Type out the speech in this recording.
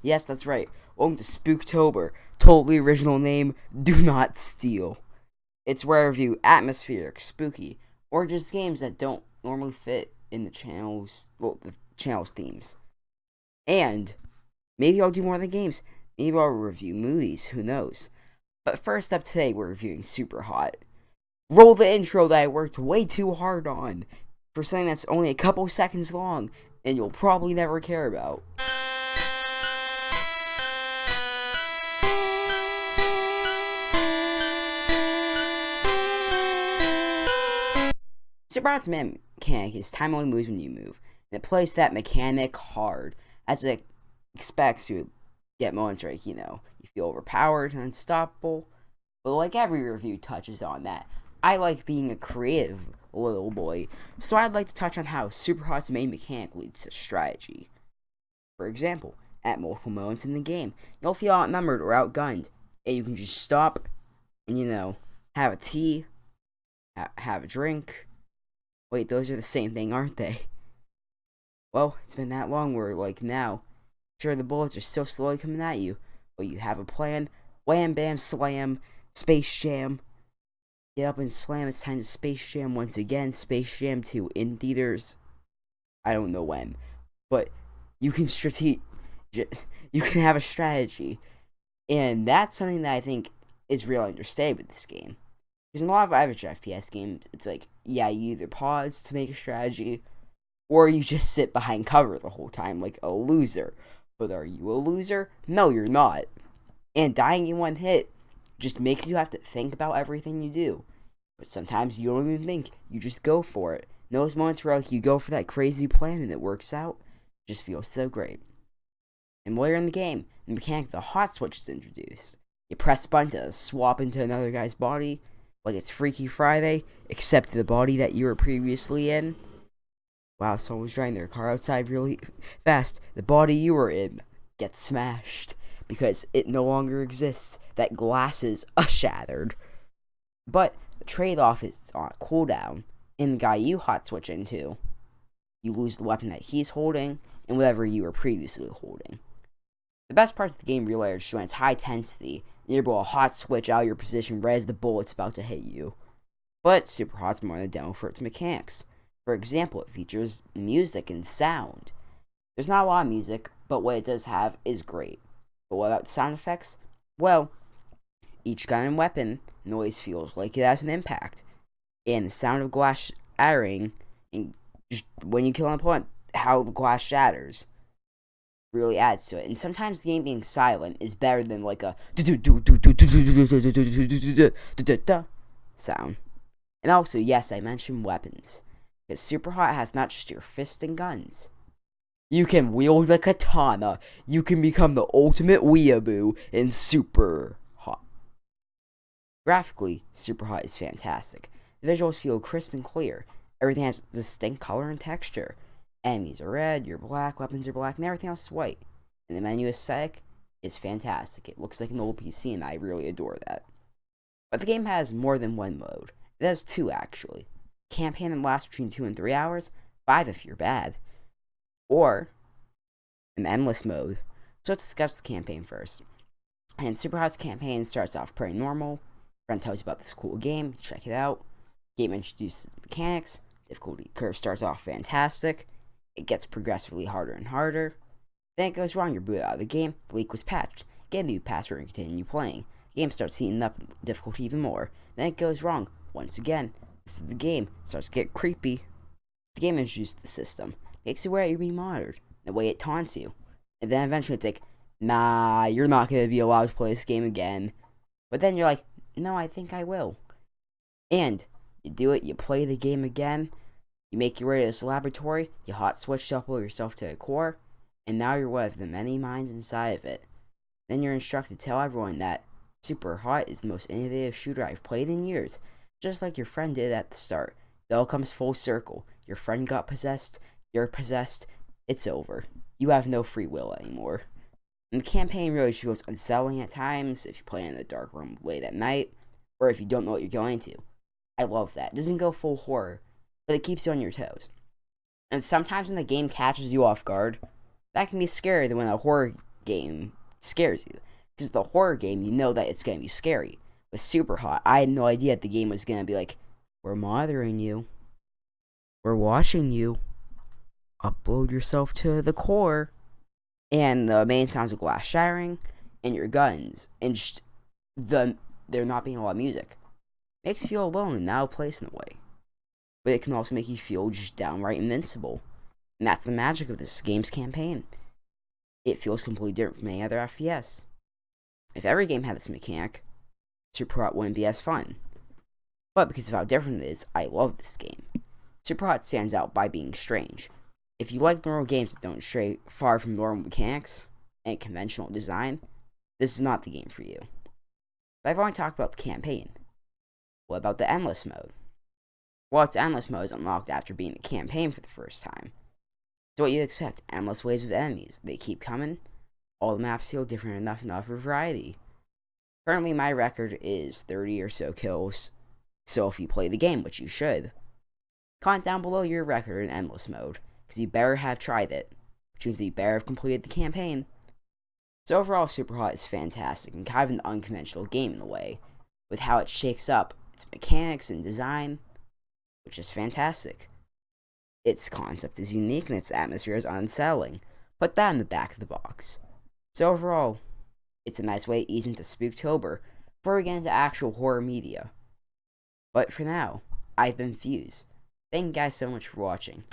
Yes, that's right. Welcome to Spooktober. Totally original name, Do Not Steal. It's where I review atmospheric, spooky, or just games that don't normally fit in the channel's themes. And maybe I'll do more than games. Maybe I'll review movies, who knows. But first up today, we're reviewing Superhot. Roll the intro that I worked way too hard on for something that's only a couple seconds long and you'll probably never care about. Superhot's mechanic is time only moves when you move, and it plays that mechanic hard, as it expects you to get moments where, you feel overpowered and unstoppable. But like every review touches on that, I like being a creative little boy, so I'd like to touch on how Superhot's main mechanic leads to strategy. For example, at multiple moments in the game, you'll feel outnumbered or outgunned, and you can just stop and, have a tea, have a drink. Wait, those are the same thing, aren't they? Well, it's been that long where, now, sure, the bullets are still slowly coming at you, but you have a plan. Wham, bam, slam, Space Jam. Get up and slam, it's time to Space Jam once again. Space Jam 2 in theaters. I don't know when, but you can you can have a strategy. And that's something that I think is really understated with this game. Because in a lot of average FPS games, it's like, yeah, you either pause to make a strategy, or you just sit behind cover the whole time like a loser. But are you a loser? No, you're not. And dying in one hit just makes you have to think about everything you do. But sometimes you don't even think, you just go for it. And those moments where you go for that crazy plan and it works out, just feels so great. And while you're in the game, the mechanic of the hot switch is introduced. You press a button to swap into another guy's body, like it's Freaky Friday, except the body that you were previously in. Wow, someone was driving their car outside really fast. The body you were in gets smashed because it no longer exists. That glass is shattered. But the trade-off is on cooldown. And the guy you hot switch into, you lose the weapon that he's holding and whatever you were previously holding. The best parts of the game really are just when it's high intensity, and you're able to hot switch out of your position right as the bullet's about to hit you. But Superhot's more than a demo for its mechanics. For example, it features music and sound. There's not a lot of music, but what it does have is great. But what about the sound effects? Well, each gun and weapon noise feels like it has an impact. And the sound of glass shattering, and just when you kill an opponent, how the glass shatters really adds to it. And sometimes the game being silent is better than like a sound. And also, yes, I mentioned weapons. Because Superhot has not just your fists and guns. You can wield a katana. You can become the ultimate weeaboo in Superhot. Graphically, Superhot is fantastic. The visuals feel crisp and clear. Everything has distinct color and texture. Enemies are red, you're black, weapons are black, and everything else is white. And the menu aesthetic is fantastic. It looks like an old PC, and I really adore that. But the game has more than one mode. It has two, actually. Campaign that lasts between 2 and 3 hours, 5 if you're bad. Or an endless mode. So let's discuss the campaign first. And Superhot's campaign starts off pretty normal. Friend tells you about this cool game, check it out. Game introduces mechanics. Difficulty curve starts off fantastic. It gets progressively harder and harder. Then it goes wrong, you're booted out of the game, the leak was patched. Get a new password and continue playing. The game starts heating up difficulty even more. Then it goes wrong, once again. This is the game, starts to get creepy. The game introduces the system, makes you aware you're being monitored, the way it taunts you. And then eventually it's like, nah, you're not going to be allowed to play this game again. But then you're like, no, I think I will. And you do it, you play the game again. You make your way to this laboratory, you hot switch to upload yourself to a core, and now you're one of the many minds inside of it. Then you're instructed to tell everyone that Superhot is the most innovative shooter I've played in years, just like your friend did at the start. It all comes full circle. Your friend got possessed, you're possessed, it's over. You have no free will anymore. And the campaign really feels unsettling at times if you play in a dark room late at night, or if you don't know what you're going to. I love that. It doesn't go full horror, but it keeps you on your toes. And sometimes when the game catches you off guard, that can be scarier than when a horror game scares you. Because the horror game, you know that it's going to be scary. With Superhot, I had no idea that the game was going to be like, we're monitoring you. We're watching you. Upload yourself to the core. And the main sounds of glass shattering and your guns. And there not being a lot of music. Makes you feel alone and out of place in a way. But it can also make you feel just downright invincible. And that's the magic of this game's campaign. It feels completely different from any other FPS. If every game had this mechanic, Superhot wouldn't be as fun. But because of how different it is, I love this game. Superhot stands out by being strange. If you like normal games that don't stray far from normal mechanics and conventional design, this is not the game for you. But I've already talked about the campaign. What about the endless mode? Well, its endless mode is unlocked after beating the campaign for the first time. So what you'd expect, endless waves of enemies. They keep coming. All the maps feel different enough for variety. Currently, my record is 30 or so kills, so if you play the game, which you should, comment down below your record in endless mode, because you better have tried it, which means that you better have completed the campaign. So overall, Superhot is fantastic, and kind of an unconventional game in a way, with how it shakes up its mechanics and design, which is fantastic. Its concept is unique and its atmosphere is unsettling. Put that in the back of the box. So overall, it's a nice way to ease into Spooktober before we get into actual horror media. But for now, I've been Fuse. Thank you guys so much for watching.